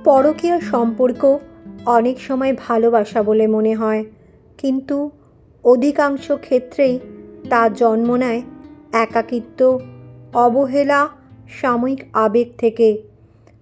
পরকীয়া সম্পর্ক অনেক সময় ভালোবাসা বলে মনে হয়, কিন্তু অধিকাংশ ক্ষেত্রেই তা জন্ম নেয় একাকিত্ব, অবহেলা, সাময়িক আবেগ থেকে।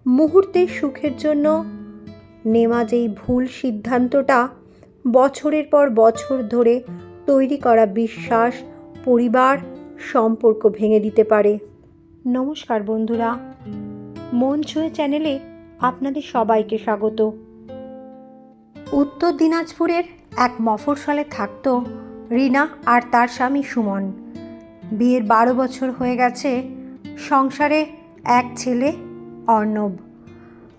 মুহূর্তের সুখের জন্য নেওয়া যেই ভুল সিদ্ধান্তটা বছরের পর বছর ধরে তৈরি করা বিশ্বাস, পরিবার, সম্পর্ক ভেঙে দিতে পারে। নমস্কার বন্ধুরা, মন ছুঁয়ে চ্যানেলে আপনাদের সবাইকে স্বাগত। উত্তর দিনাজপুরের এক মফস্বলে থাকতো রিনা আর তার স্বামী সুমন। বিয়ের 12 বছর হয়ে গেছে, সংসারে এক ছেলে অর্ণব।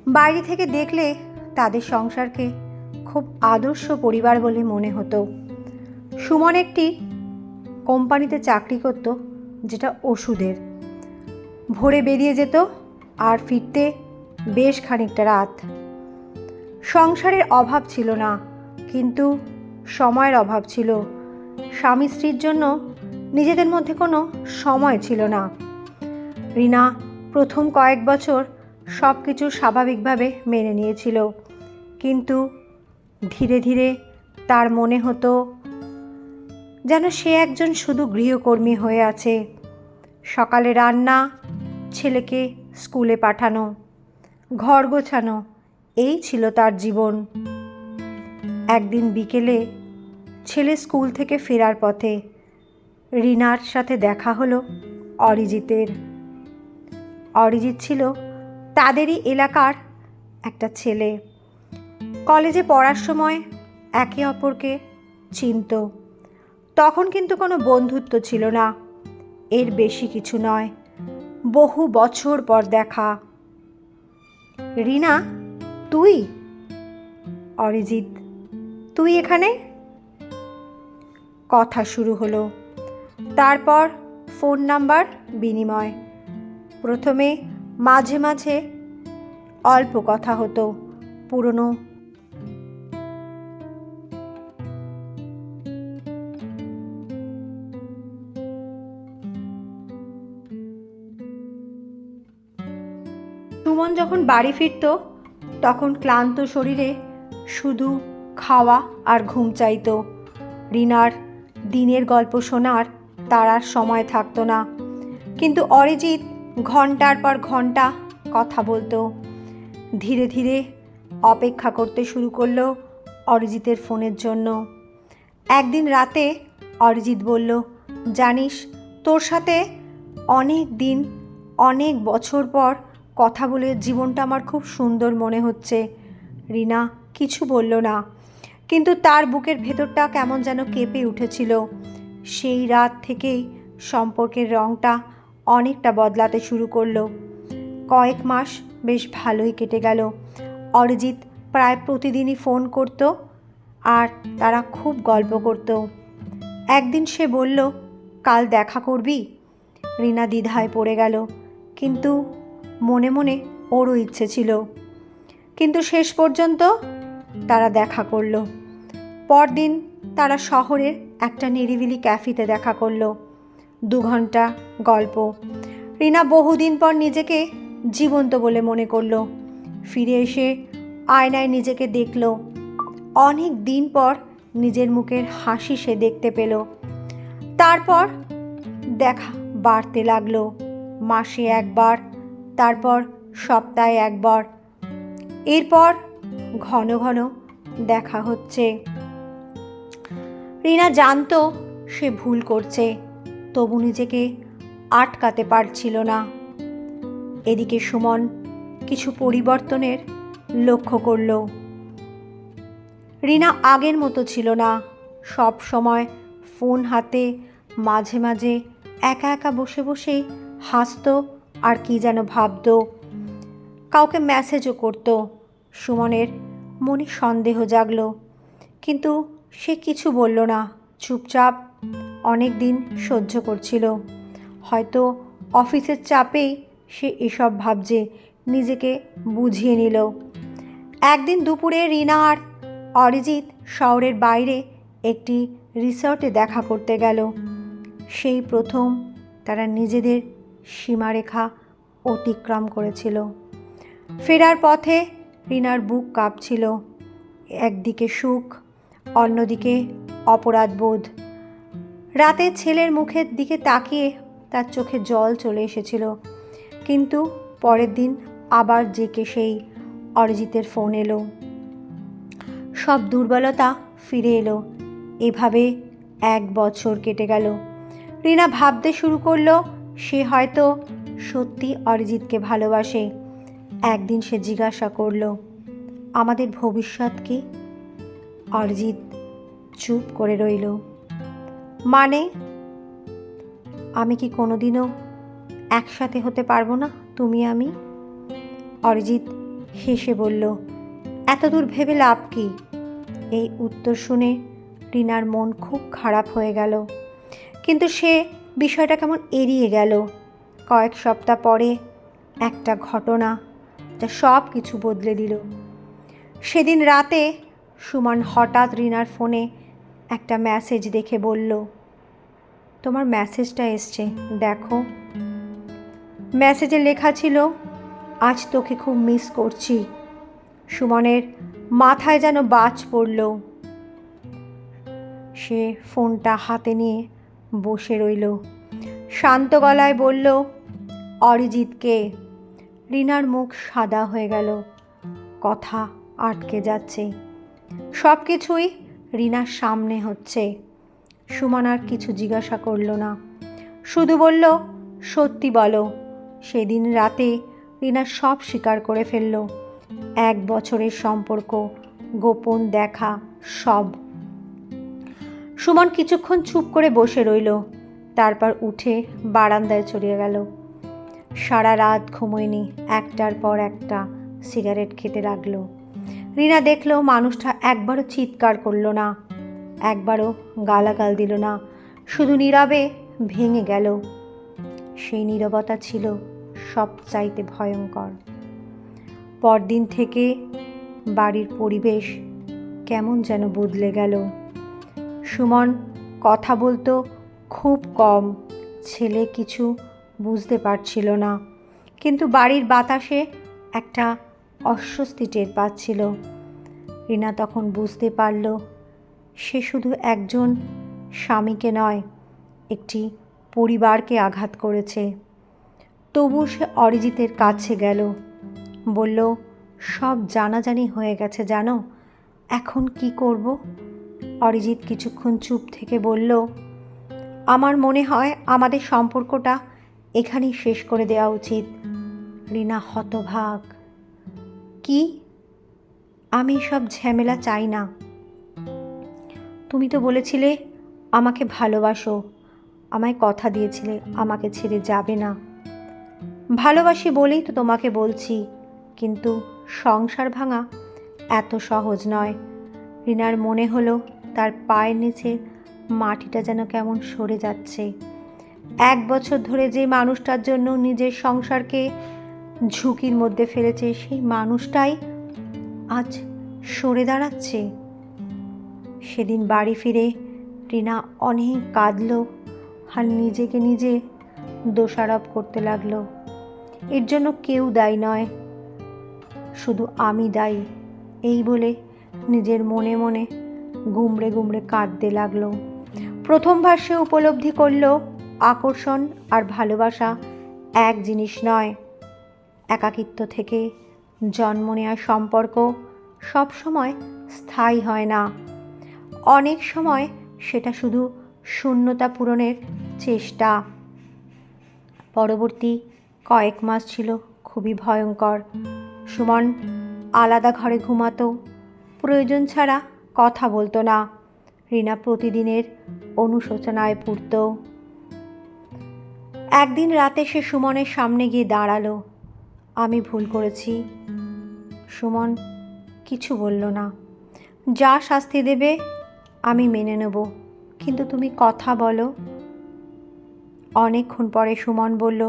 বাইরে থেকে দেখলে তাদের সংসারকে খুব আদর্শ পরিবার বলে মনে হতো। সুমন একটি কোম্পানিতে চাকরি করত, যেটা ওষুধের। ভোরে বেরিয়ে যেত আর ফিরতে বেশ খানিকটা রাত। সংসারের অভাব ছিল না, কিন্তু সময়ের অভাব ছিল। স্বামী স্ত্রীর জন্য নিজেদের মধ্যে কোনো সময় ছিল না। রিনা প্রথম কয়েক বছর সব কিছু স্বাভাবিকভাবে মেনে নিয়েছিল, কিন্তু ধীরে ধীরে তার মনে হতো যেন সে একজন শুধু গৃহকর্মী হয়ে আছে। সকালে রান্না, ছেলেকে স্কুলে পাঠানো, ঘর গোছানো, এই ছিল তার জীবন। একদিন বিকেলে ছেলে স্কুল থেকে ফেরার পথে রিনার সাথে দেখা হলো অরিজিতের। অরিজিৎ ছিল তাদেরই এলাকার একটা ছেলে। কলেজে পড়ার সময় একে অপরকে চিনত। তখন কিন্তু কোনো বন্ধুত্ব ছিল না, এর বেশি কিছু নয়। বহু বছর পর দেখা। রিনা, তুই? অরিজিৎ, তুই এখানে? কথা শুরু হলো। তারপর ফোন নাম্বার বিনিময়। প্রথমে মাঝে মাঝে অল্প কথা হতো। পুরনো সুমন যখন বাড়ি ফিরত, তখন ক্লান্ত শরীরে শুধু খাওয়া আর ঘুম চাইতো। রিনার দিনের গল্প শোনার তার আর সময় থাকতো না, কিন্তু অরিজিৎ ঘন্টার পর ঘন্টা কথা বলতো। ধীরে ধীরে অপেক্ষা করতে শুরু করলো অরিজিতের ফোনের জন্য। একদিন রাতে অরিজিৎ বলল, জানিস, তোর সাথে অনেক দিন, অনেক বছর পর কথা বলে জীবনটা আমার খুব সুন্দর মনে হচ্ছে। রিনা কিছু বলল না, কিন্তু তার বুকের ভেতরটা কেমন যেন কেঁপে উঠেছিল। সেই রাত থেকেই সম্পর্কের রঙটা অনেকটা বদলাতে শুরু করলো। কয়েক মাস বেশ ভালোই কেটে গেল। অরিজিৎ প্রায় প্রতিদিনই ফোন করত আর তারা খুব গল্প করত। একদিন সে বলল, কাল দেখা করবি? রিনা দ্বিধায় পড়ে গেল, কিন্তু মনে মনে ওরও ইচ্ছে ছিল। কিন্তু শেষ পর্যন্ত তারা দেখা করলো। পরদিন তারা শহরের একটা নিরিবিলি ক্যাফেতে দেখা করলো। 2 ঘন্টা গল্প। রিনা বহুদিন পর নিজেকে জীবন্ত বলে মনে করলো। ফিরে এসে আয়নায় নিজেকে দেখল। অনেক দিন পর নিজের মুখের হাসি সে দেখতে পেল। তারপর দেখা বাড়তে লাগলো। মাসে একবার, তারপর সপ্তাহে একবার, এরপর ঘন ঘন দেখা হচ্ছে। রিনা জানতো সে ভুল করছে, তবু নিজেকে আটকাতে পারছিল না। এদিকে সুমন কিছু পরিবর্তনের লক্ষ্য করল। রিনা আগের মতো ছিল না। সব সময় ফোন হাতে, মাঝে মাঝে একা একা বসে বসে হাসতো আর কি যেন ভাবতো। কাউকে মেসেজও করতো। সুমনের মনে সন্দেহ জাগলো, কিন্তু সে কিছু বলল না। চুপচাপ অনেক দিন সহ্য করছিল। হয়তো অফিসের চাপেই সে এসব ভাবছে, নিজেকে বুঝিয়ে নিল। একদিন দুপুরে রিনা আর অরিজিৎ শহরের বাইরে একটি রিসর্টে দেখা করতে গেল। সেই প্রথম তারা নিজেদের সীমারেখা অতিক্রম করেছিল। ফেরার পথে রিনার বুক কাঁপছিল, একদিকে সুখ, অন্যদিকে অপরাধবোধ। রাতে ছেলের মুখের দিকে তাকিয়ে তার চোখে জল চলে এসেছিল, কিন্তু পরের দিন আবার জেকে সেই অরিজিতের ফোন এলো। সব দুর্বলতা ফিরে এলো। এভাবে 1 বছর কেটে গেল। রিনা ভাবতে শুরু করলো সে হয়তো সত্যি অরিজিৎকে ভালোবাসে। একদিন সে জিজ্ঞাসা করলো, আমাদের ভবিষ্যৎ কি? অরিজিৎ চুপ করে রইল। মানে, আমি কি কোনোদিনও একসাথে হতে পারবো না, তুমি আমি? অরিজিৎ হেসে বলল, এত দূর ভেবে লাভ কি? এই উত্তর শুনে রিনার মন খুব খারাপ হয়ে গেল, কিন্তু সে বিষয়টা কেমন এড়িয়ে গেল। কয়েক সপ্তাহ পরে একটা ঘটনা যা সব কিছু বদলে দিল। সেদিন রাতে সুমন হঠাৎ রিনার ফোনে একটা মেসেজ দেখে বলল, তোমার মেসেজটা এসছে, দেখো। মেসেজে লেখা ছিল, আজ তোকে খুব মিস করছি। সুমনের মাথায় যেন বাজ পড়ল। সে ফোনটা হাতে নিয়ে বসে রইল। শান্ত গলায় বলল, অরিজিৎকে। রিনার মুখ সাদা হয়ে গেল, কথা আটকে যাচ্ছে। সব কিছুই রিনার সামনে হচ্ছে। সুমন আর কিছু জিজ্ঞাসা করল না, শুধু বলল, সত্যি বলো। সেদিন রাতে রিনা সব স্বীকার করে ফেলল। 1 বছরের সম্পর্ক, গোপন দেখা, সব। সুমন কিছুক্ষণ চুপ করে বসে রইল, তারপর উঠে বারান্দায় চলে গেল। সারা রাত ঘুমোয়নি, একটার পর একটা সিগারেট খেতে লাগলো। রিনা দেখলো মানুষটা একবারও চিৎকার করলো না, একবারও গালাগাল দিল না, শুধু নীরবে ভেঙে গেল। সেই নীরবতা ছিল সবচাইতে ভয়ঙ্কর। পরদিন থেকে বাড়ির পরিবেশ কেমন যেন বদলে গেল। সুমন কথা বলতো খুব কম, ছেলে কিছু বুঝতে পারছিল না, কিন্তু বাড়ির বাতাসে একটা অস্বস্তি টের পাচ্ছিল। রিনা তখন বুঝতে পারল সে শুধু একজন স্বামীকে নয়, একটি পরিবারকে আঘাত করেছে। তবু সে অরিজিতের কাছে গেল, বলল, সব জানাজানি হয়ে গেছে জানো, এখন কি করব? অরিজিৎ কিছুক্ষণ চুপ থেকে বলল, আমার মনে হয় আমাদের সম্পর্কটা এখানেই শেষ করে দেওয়া উচিত। রিনা হতভাগ, কি? আমি সব ঝামেলা চাই না। তুমি তো বলেছিলে আমাকে ভালোবাসো, আমায় কথা দিয়েছিলে আমাকে ছেড়ে যাবে না। ভালোবাসি বলেই তো তোমাকে বলছি, কিন্তু সংসার ভাঙা এত সহজ নয়। রিনার মনে হলো তার পায়ের নিচে মাটিটা যেন কেমন সরে যাচ্ছে। 1 বছর ধরে যে মানুষটার জন্য নিজের সংসারকে ঝুঁকির মধ্যে ফেলেছে, সেই মানুষটাই আজ সরে দাঁড়াচ্ছে। সেদিন বাড়ি ফিরে রিনা অনেক কাঁদল আর নিজেকে নিজে দোষারোপ করতে লাগলো। এর জন্য কেউ দায়ী নয়, শুধু আমি দায়ী, এই বলে নিজের মনে মনে গুমড়ে গুমড়ে কাঁদতে লাগলো। প্রথমবার সে উপলব্ধি করলো আকর্ষণ আর ভালোবাসা এক জিনিস নয়। একাকিত্ব থেকে জন্ম নেওয়া সম্পর্ক সবসময় স্থায়ী হয় না, অনেক সময় সেটা শুধু শূন্যতা পূরণের চেষ্টা। পরবর্তী কয়েক মাস ছিল খুবই ভয়ঙ্কর। সুমন আলাদা ঘরে ঘুমাতো, প্রয়োজন ছাড়া কথা বলতো না। রিনা প্রতিদিনের অনুশোচনায় পুড়ত। একদিন রাতে সে সুমনের সামনে গিয়ে দাঁড়ালো, আমি ভুল করেছি। সুমন কিছু বলল না। যা শাস্তি দেবে আমি মেনে নেব, কিন্তু তুমি কথা বলো। অনেকক্ষণ পরে সুমন বলল,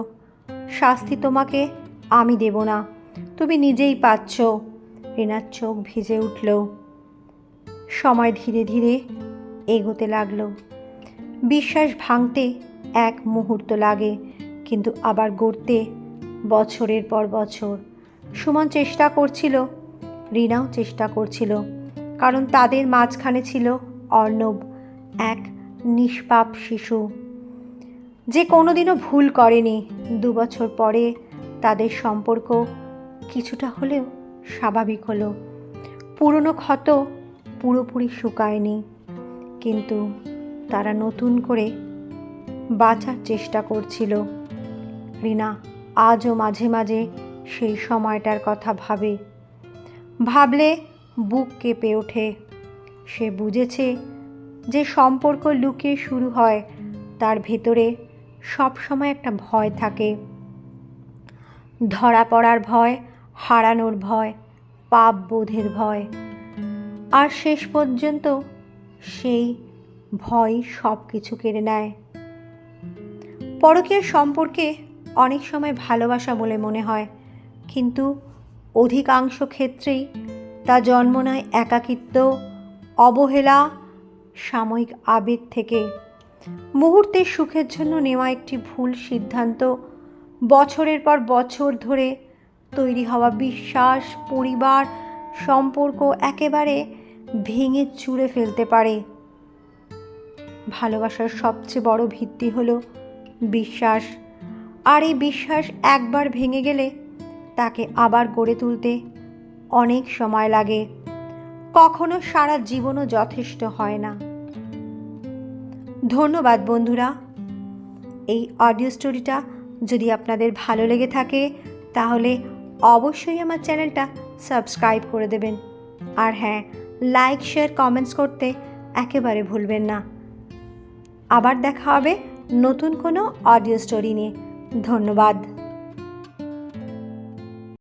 শাস্তি তোমাকে আমি দেব না, তুমি নিজেই পাচ্ছ। রিনার চোখ ভিজে উঠল। সময় ধীরে ধীরে এগোতে লাগলো। বিশ্বাস ভাঙতে 1 মুহূর্ত লাগে, কিন্তু আবার গড়তে বছরের পর বছর। সুমন চেষ্টা করছিল রিনাও চেষ্টা করছিল, কারণ তাদের মাঝখানে ছিল অর্ণব, এক নিষ্পাপ শিশু যে কোনোদিনও ভুল করেনি। 2 বছর পরে তাদের সম্পর্ক কিছুটা হলেও স্বাভাবিক হলো। পুরনো ক্ষত পুরোপুরি শুকায়নি, কিন্তু তারা নতুন করে বাঁচার চেষ্টা করছিল। রিনা আজও মাঝে মাঝে সেই সময়টার কথা ভাবলে বুক কেঁপে ওঠে। সে বুঝেছে যে সম্পর্ক লুকিয়ে শুরু হয়, তার ভেতরে সবসময় একটা ভয় থাকে। ধরা পড়ার ভয়, হারানোর ভয়, পাপ বোধের ভয়। আর শেষ পর্যন্ত সেই ভয় সব কিছু কেড়ে নেয়। পরকীয়ার সম্পর্কে অনেক সময় ভালোবাসা বলে মনে হয়, কিন্তু অধিকাংশ ক্ষেত্রেই তা জন্ম নেয় একাকিত্ব, অবহেলা, সাময়িক আবেগ থেকে। মুহূর্তের সুখের জন্য নেওয়া একটি ভুল সিদ্ধান্ত বছরের পর বছর ধরে তৈরি হওয়া বিশ্বাস, পরিবার, সম্পর্ক একেবারে ভেঙে চুরে ফেলতে পারে। ভালোবাসার সবচেয়ে বড় ভিত্তি হলো বিশ্বাস, আর এই বিশ্বাস একবার ভেঙে গেলে তাকে আবার গড়ে তুলতে অনেক সময় লাগে, কখনো সারা জীবনও যথেষ্ট হয় না। ধন্যবাদ বন্ধুরা। এই অডিও স্টোরিটা যদি আপনাদের ভালো লেগে থাকে তাহলে অবশ্যই আমার চ্যানেলটা সাবস্ক্রাইব করে দেবেন। আর হ্যাঁ, লাইক, শেয়ার, কমেন্টস করতে একেবারে ভুলবেন না। আবার দেখা হবে নতুন কোনো অডিও স্টোরি নিয়ে। ধন্যবাদ।